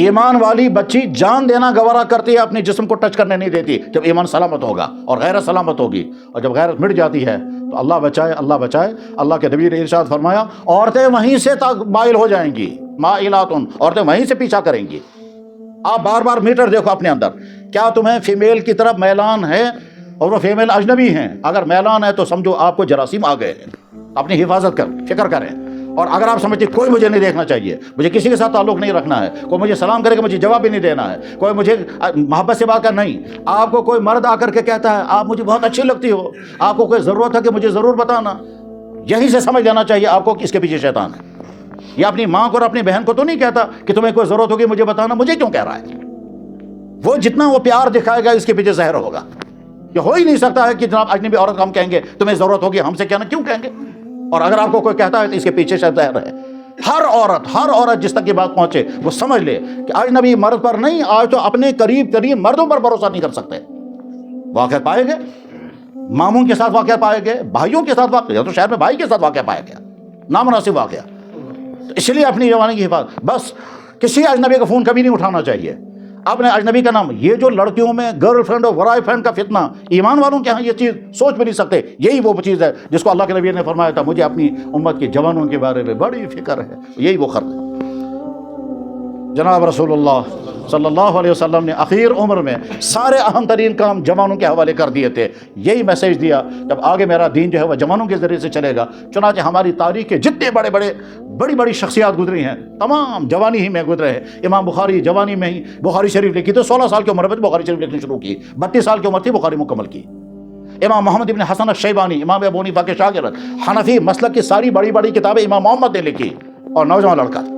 ایمان والی بچی جان دینا گوارا کرتی ہے، اپنے جسم کو ٹچ کرنے نہیں دیتی جب ایمان سلامت ہوگا اور غیرت سلامت ہوگی، اور جب غیرت مٹ جاتی ہے تو اللہ بچائے، اللہ بچائے۔ اللہ کے نبی نے ارشاد فرمایا عورتیں وہیں سے مائل ہو جائیں گی، مائلات، عورتیں وہیں سے پیچھا کریں گی۔ آپ بار بار میٹر دیکھو اپنے اندر، کیا تمہیں فیمیل کی طرف میلان ہے؟ اور وہ فیمیل اجنبی ہیں، اگر میلان ہے تو سمجھو آپ کو جراثیم آ گئے ہیں، اپنی حفاظت فکر کریں۔ اور اگر آپ سمجھتے کوئی مجھے نہیں دیکھنا چاہیے، مجھے کسی کے ساتھ تعلق نہیں رکھنا ہے، کوئی مجھے سلام کرے گا مجھے جواب بھی نہیں دینا ہے، کوئی مجھے محبت سے بات کر، نہیں، آپ کو کوئی مرد آ کر کے کہتا ہے آپ مجھے بہت اچھی لگتی ہو، آپ کو کوئی ضرورت ہے کہ مجھے ضرور بتانا، یہیں سے سمجھ لینا چاہیے آپ کو کہ اس کے پیچھے شیطان ہے۔ یہ اپنی ماں کو اور اپنی بہن کو تو نہیں کہتا کہ تمہیں کوئی ضرورت ہوگی مجھے بتانا، مجھے کیوں کہہ رہا ہے؟ وہ جتنا وہ پیار دکھائے گا اس کے پیچھے زہر ہوگا۔ یہ ہو ہی نہیں سکتا ہے کہ جناب اجنبی عورت کو ہم کہیں گے تمہیں ضرورت ہوگی ہم سے کہنا، کیوں کہیں گے؟ اور اگر آپ کو کوئی کہتا ہے تو اس کے پیچھے شاید زہر ہے۔ ہر عورت جس تک یہ بات پہنچے وہ سمجھ لے کہ اجنبی مرد پر نہیں، آج تو اپنے قریب ترین مردوں پر بھروسہ نہیں کر سکتے۔ واقعہ پائے گئے، ماموں کے ساتھ واقعہ پائے گئے، بھائیوں کے ساتھ واقعہ، یا تو شہر میں بھائی کے ساتھ واقعہ پایا گیا، نامناسب واقعہ۔ تو اس لیے اپنی جوانی کی حفاظت، بس کسی اجنبی کا فون کبھی نہیں اٹھانا چاہیے، اپنے اجنبی کا نام۔ یہ جو لڑکیوں میں گرل فرینڈ اور بوائے فرینڈ کا فتنہ، ایمان والوں کے ہاں یہ چیز سوچ بھی نہیں سکتے۔ یہی وہ چیز ہے جس کو اللہ کے نبی نے فرمایا تھا مجھے اپنی امت کے جوانوں کے بارے میں بڑی فکر ہے، یہی وہ خرد ہے۔ جناب رسول اللہ صلی اللہ علیہ وسلم نے اخیر عمر میں سارے اہم ترین کام جوانوں کے حوالے کر دیے تھے، یہی میسیج دیا جب آگے میرا دین جو ہے وہ جوانوں کے ذریعے سے چلے گا۔ چنانچہ ہماری تاریخ کے جتنے بڑی شخصیات گزری ہیں تمام جوانی ہی میں گزرے ہیں۔ امام بخاری جوانی میں ہی بخاری شریف لکھی تو 16 سال کی عمر میں بخاری شریف لکھنی شروع کی، 32 سال کی عمر تھی بخاری مکمل کی۔ امام محمد ابن حسن الشیبانی امام ابو حنیفہ کے شاگرد، حنفی مسلک کی ساری بڑی کتابیں امام محمد نے لکھی، اور نوجوان لڑکا تھا۔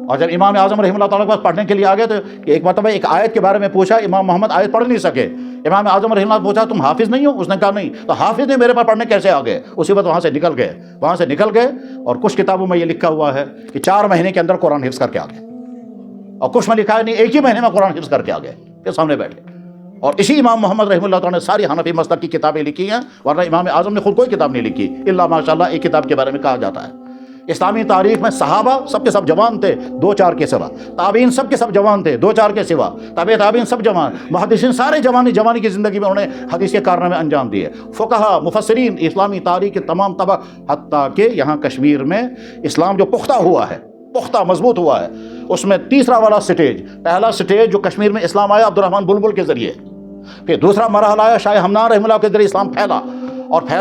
اور جب امام اعظم رحمہ اللہ تعالیٰ کے پاس پڑھنے کے لیے آ گئے تو ایک مرتبہ ایک آیت کے بارے میں پوچھا، امام محمد آیت پڑھ نہیں سکے۔ امام اعظم رحمہ اللہ پوچھا تم حافظ نہیں ہو؟ اس نے کہا نہیں۔ تو حافظ نے میرے پاس پڑھنے کیسے آ گئے؟ اسی وقت وہاں سے نکل گئے اور کچھ کتابوں میں یہ لکھا ہوا ہے کہ 4 مہینے کے اندر قرآن حفظ کر کے آ گئے، اور کچھ میں لکھا ہے نہیں 1 ہی مہینے میں قرآن حفظ کر کے آ گئے کے سامنے بیٹھے۔ اور اسی امام محمد رحمہ اللہ تعالیٰ نے ساری حنفی مسلک کی کتابیں لکھی ہیں، ورنہ امام اعظم نے خود کوئی کتاب نہیں لکھی الا ماشاءاللہ ایک کتاب کے بارے میں کہا جاتا ہے۔ اسلامی تاریخ میں صحابہ سب کے سب جوان تھے 2-4 کے سوا، تابعین سب کے سب جوان تھے 2-4 کے سوا، تابعین سب جوان، محدثین سارے جوانی کی زندگی میں انہوں نے حدیث کے کارنامے انجام دیے۔ فقہا، مفسرین، اسلامی تاریخ کے تمام طبق، حتیٰ کہ یہاں کشمیر میں اسلام جو پختہ ہوا ہے، پختہ مضبوط ہوا ہے، اس میں تیسرا والا سٹیج، پہلا سٹیج جو کشمیر میں اسلام آیا عبدالرحمن بلبل کے ذریعے، پھر دوسرا مرحلہ آیا شاہ ہمنان رحمہ اللہ کے ذریعے اسلام پھیلا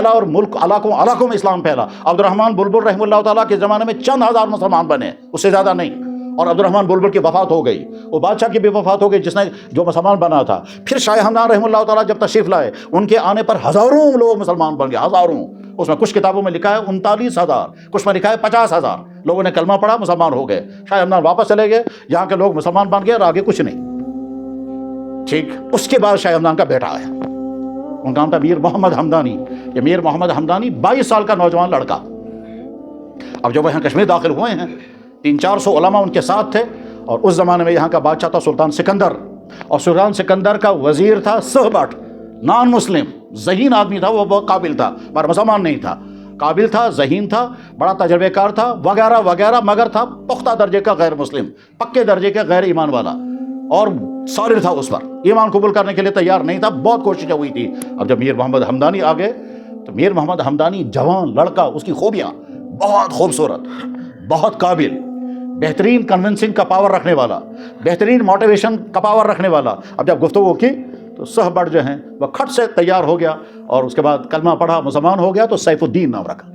اور ملک علاقوں میں اسلام پھیلا۔ عبدالرحمن بلبل رحمہ اللہ تعالیٰ کے زمانے میں چند ہزار مسلمان بنے، اس سے زیادہ نہیں، اور عبدالرحمن بلبل کی وفات ہو گئی، وہ بادشاہ کی بھی وفات ہو گئی جو مسلمان بنا تھا۔ پھر شاہ ہمنان رحمہ اللہ تعالیٰ جب تشریف لائے، ان کے آنے پر ہزاروں لوگ مسلمان بن گئے، ہزاروں۔ اس میں کچھ کتابوں میں لکھا ہے 39,000، کچھ میں لکھا ہے 50,000 لوگوں نے کلمہ پڑھا، مسلمان ہو گئے۔ شاہ ہمنان واپس چلے گئے، یہاں کے لوگ مسلمان بن گئے اور آگے کچھ نہیں۔ ٹھیک، اس کے بعد شاہ ہمنان کا بیٹا آیا، ان کا نام تھا میر محمد حمدانی۔ یہ میر محمد حمدانی 22 سال کا نوجوان لڑکا، اب جب وہ یہاں کشمیر داخل ہوئے ہیں 300-400 علماء ان کے ساتھ تھے، اور اس زمانے میں یہاں کا بادشاہ تھا سلطان سکندر، اور سلطان سکندر کا وزیر تھا صہبٹ، نان مسلم، ذہین آدمی تھا، وہ بہت قابل تھا مگر مسلمان نہیں تھا، قابل تھا، ذہین تھا، بڑا تجربے کار تھا وغیرہ وغیرہ، مگر تھا پختہ درجے کا غیر مسلم، پکے درجے کا غیر ایمان والا، اور صابر تھا اس پر، ایمان قبول کرنے کے لیے تیار نہیں تھا، بہت کوششیں ہوئی تھی۔ اب جب میر محمد حمدانی آ گئے تو میر محمد حمدانی جوان لڑکا، اس کی خوبیاں بہت خوبصورت، بہت قابل، بہترین کنونسنگ کا پاور رکھنے والا، بہترین موٹیویشن کا پاور رکھنے والا۔ اب جب گفتگو کی تو صہبٹ جو ہیں وہ کھٹ سے تیار ہو گیا، اور اس کے بعد کلمہ پڑھا، مسلمان ہو گیا، تو سیف الدین نام رکھا۔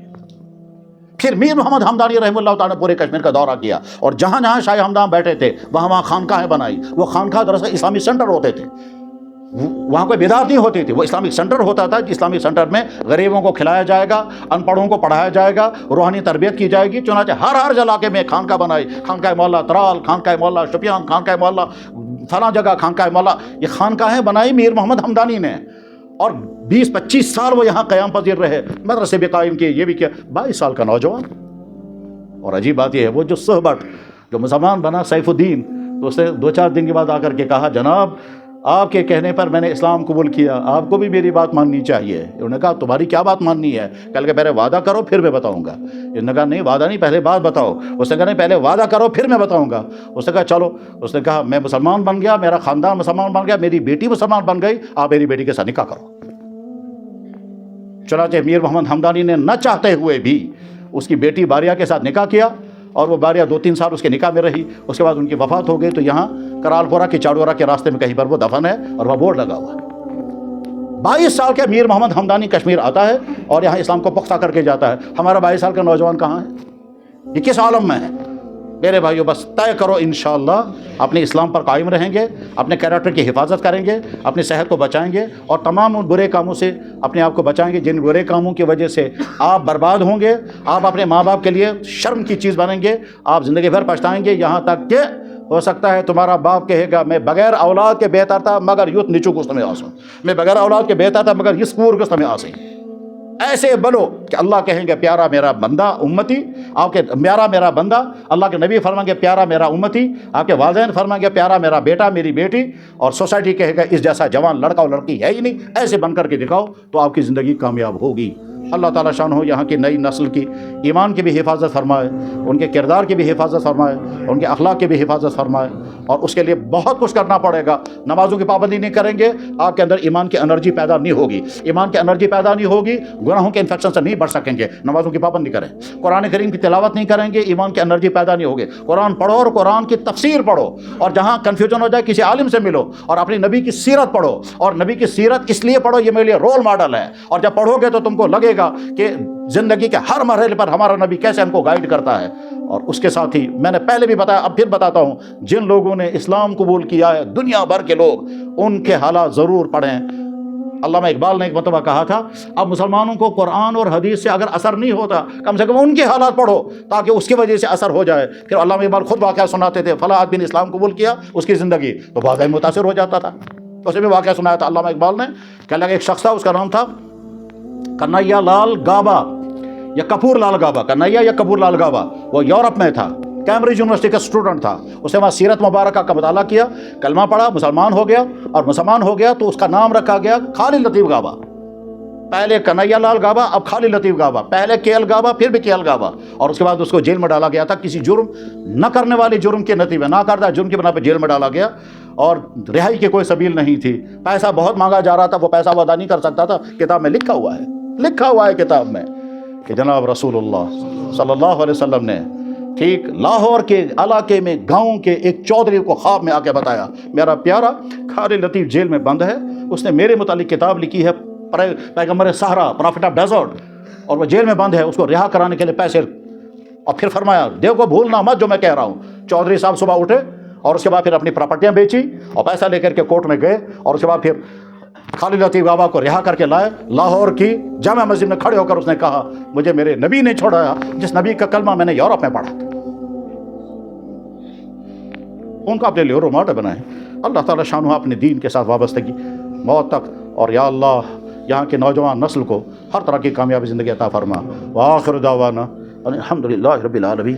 پھر میر محمد حمدانی رحمہ اللہ تعالیٰ نے پورے کشمیر کا دورہ کیا، اور جہاں جہاں شاہ ہمدان بیٹھے تھے وہاں خانقاہیں بنائی۔ وہ خانقاہ دراصل اسلامک سینٹر ہوتے تھے، وہاں کوئی بدعت نہیں ہوتی تھی، وہ اسلامک سینٹر ہوتا تھا۔ اسلامک سینٹر میں غریبوں کو کھلایا جائے گا، ان پڑھوں کو پڑھایا جائے گا، روحانی تربیت کی جائے گی۔ چنانچہ ہر علاقے میں خانقاہ بنائی، خانقاہ مولا ترال، خانقاہ مولا شپیان، خانقاہ مولا فلاں جگہ، خانقاہ مولا، یہ خانقاہیں بنائی میر محمد حمدانی نے، اور 20-25 سال وہ یہاں قیام پذیر رہے، مدرسے بھی قائم کیے، یہ بھی کیا۔ 22 سال کا نوجوان، اور عجیب بات یہ ہے وہ جو صہبٹ جو مسلمان بنا سیف الدین، تو اس نے 2-4 دن کے بعد آ کر کے کہا جناب آپ کے کہنے پر میں نے اسلام قبول کیا، آپ کو بھی میری بات ماننی چاہیے۔ انہوں نے کہا تمہاری کیا بات ماننی ہے؟ کل کے پہلے وعدہ کرو پھر میں بتاؤں گا۔ انہوں نے کہا نہیں وعدہ نہیں، پہلے بات بتاؤ۔ اس نے کہا نہیں پہلے وعدہ کرو پھر میں بتاؤں گا۔ اس نے کہا چلو۔ اس نے کہا میں مسلمان بن گیا، میرا خاندان مسلمان بن گیا، میری بیٹی مسلمان بن گئی، آپ میری بیٹی کے ساتھ نکاح کرو۔ چنانچہ میر محمد ہمدانی نے نہ چاہتے ہوئے بھی اس کی بیٹی باریہ کے ساتھ نکاح کیا، اور وہ باریہ 2-3 سال اس کے نکاح میں رہی۔ اس کے بعد ان کی وفات ہو گئی، تو یہاں کرال پورہ کی چاڑورہ کے راستے میں کہیں پر وہ دفن ہے، اور وہ بورڈ لگا ہوا ہے۔ 22 سال کے میر محمد ہمدانی کشمیر آتا ہے اور یہاں اسلام کو پختہ کر کے جاتا ہے۔ ہمارا 22 سال کا نوجوان کہاں ہے؟ یہ کس عالم میں ہے؟ میرے بھائیو بس طے کرو انشاءاللہ اپنے اسلام پر قائم رہیں گے، اپنے کیریکٹر کی حفاظت کریں گے، اپنی صحت کو بچائیں گے، اور تمام ان برے کاموں سے اپنے آپ کو بچائیں گے جن برے کاموں کی وجہ سے آپ برباد ہوں گے۔ آپ اپنے ماں باپ کے لیے شرم کی چیز بنیں گے، آپ زندگی بھر پچھتائیں گے، یہاں تک کہ ہو سکتا ہے تمہارا باپ کہے گا میں بغیر اولاد کے بہتر تھا مگر یوت نیچو گست میں آسوں، میں بغیر اولاد کے بہتر تھا مگر اس پور گست میں آسیں۔ ایسے بنو کہ اللہ کہیں گے پیارا میرا بندہ امتی، آپ کے پیارا میرا بندہ، اللہ کے نبی فرمائیں گے پیارا میرا امتی، آپ کے والدین فرمائیں گے پیارا میرا بیٹا میری بیٹی، اور سوسائٹی کہے گا اس جیسا جوان لڑکا اور لڑکی ہے ہی نہیں، ایسے بن کر کے دکھاؤ تو آپ کی زندگی کامیاب ہوگی۔ اللہ تعالیٰ شان ہو یہاں کی نئی نسل کی ایمان کی بھی حفاظت فرمائے، ان کے کردار کی بھی حفاظت فرمائے، ان کے اخلاق کی بھی حفاظت فرمائے، اور اس کے لیے بہت کچھ کرنا پڑے گا۔ نمازوں کی پابندی نہیں کریں گے، آپ کے اندر ایمان کی انرجی پیدا نہیں ہوگی، ایمان کی انرجی پیدا نہیں ہوگی، گناہوں کے انفیکشن سے نہیں بڑھ سکیں گے۔ نمازوں کی پابندی کریں، قرآن کریم کی تلاوت نہیں کریں گے، ایمان کی انرجی پیدا نہیں ہوگی۔ قرآن پڑھو اور قرآن کی تفسیر پڑھو، اور جہاں کنفیوژن ہو جائے کسی عالم سے ملو، اور اپنی نبی کی سیرت پڑھو، اور نبی کی سیرت اس لیے پڑھو یہ میرے لیے رول ماڈل ہے، اور جب پڑھو گے تو تم کو لگے گا کہ زندگی کے ہر مرحلے پر ہمارا نبی کیسے ہم کو گائیڈ کرتا ہے۔ اور اس کے ساتھ ہی میں نے پہلے بھی بتایا اب پھر بتاتا ہوں، جن لوگوں نے اسلام قبول کیا ہے دنیا بھر کے لوگ، ان کے حالات ضرور پڑھیں۔ علامہ اقبال نے ایک مرتبہ کہا تھا اب مسلمانوں کو قرآن اور حدیث سے اگر اثر نہیں ہوتا کم سے کم ان کے حالات پڑھو تاکہ اس کی وجہ سے اثر ہو جائے۔ پھر علامہ اقبال خود واقعہ سناتے تھے، فلاں آدمی نے اسلام قبول کیا، اس کی زندگی تو واقعی متاثر ہو جاتا تھا۔ اسے بھی واقعہ سنایا تھا علامہ اقبال نے، کہنے لگا ایک شخص تھا، اس کا نام تھا کنہیا لال گابا یا کپور لال گابا، کنہیا یا کپور لال گابا، وہ یورپ میں تھا، کیمبرج یونیورسٹی کا اسٹوڈنٹ تھا۔ اس نے وہاں سیرت مبارکہ کا مطالعہ کیا، کلمہ پڑھا، مسلمان ہو گیا، اور مسلمان ہو گیا تو اس کا نام رکھا گیا خالد لطیف گابا۔ پہلے کنہیا لال گابا، اب خالد لطیف گابا، پہلے کے ایل گابا پھر بھی کے ایل گابا، اور اس کے بعد اس کو جیل میں ڈالا گیا تھا کسی جرم نہ کرنے والے جرم کے نتیجے میں، نہ کردہ جرم کی بنا پہ جیل میں ڈالا گیا، اور رہائی کی کوئی سبیل نہیں تھی، پیسہ بہت مانگا جا رہا تھا، وہ پیسہ وہ ادا نہیں کر سکتا تھا۔ کتاب میں لکھا ہوا ہے کتاب میں کہ جناب رسول اللہ صلی اللہ علیہ وسلم نے ٹھیک لاہور کے علاقے میں گاؤں کے ایک چودھری کو خواب میں آ کے بتایا میرا پیارا خالد لطیف جیل میں بند ہے، اس نے میرے متعلق کتاب لکھی ہے پیغمبر صحرا، پرافٹ آف ڈیزرٹ، اور وہ جیل میں بند ہے، اس کو رہا کرانے کے لیے پیسے، اور پھر فرمایا دیکھو بھولنا مت جو میں کہہ رہا ہوں۔ چودھری صاحب صبح اٹھے اور اس کے بعد پھر اپنی پراپرٹیاں بیچی اور پیسہ لے کر کے کورٹ میں گئے، اور اس کے بعد پھر خالد لطیف گابا کو رہا کر کے لائے۔ لاہور کی جامع مسجد میں کھڑے ہو کر اس نے کہا مجھے میرے نبی نے چھوڑایا جس نبی کا کلمہ میں نے یورپ میں پڑھا تھا۔ ان کو اپنے لیے رول ماڈل بنائے۔ اللہ تعالیٰ شانہ اپنے دین کے ساتھ وابستگی موت تک، اور یا اللہ یہاں کے نوجوان نسل کو ہر طرح کی کامیابی زندگی عطا فرما۔ وآخر دعوانا الحمدللہ رب العالمین۔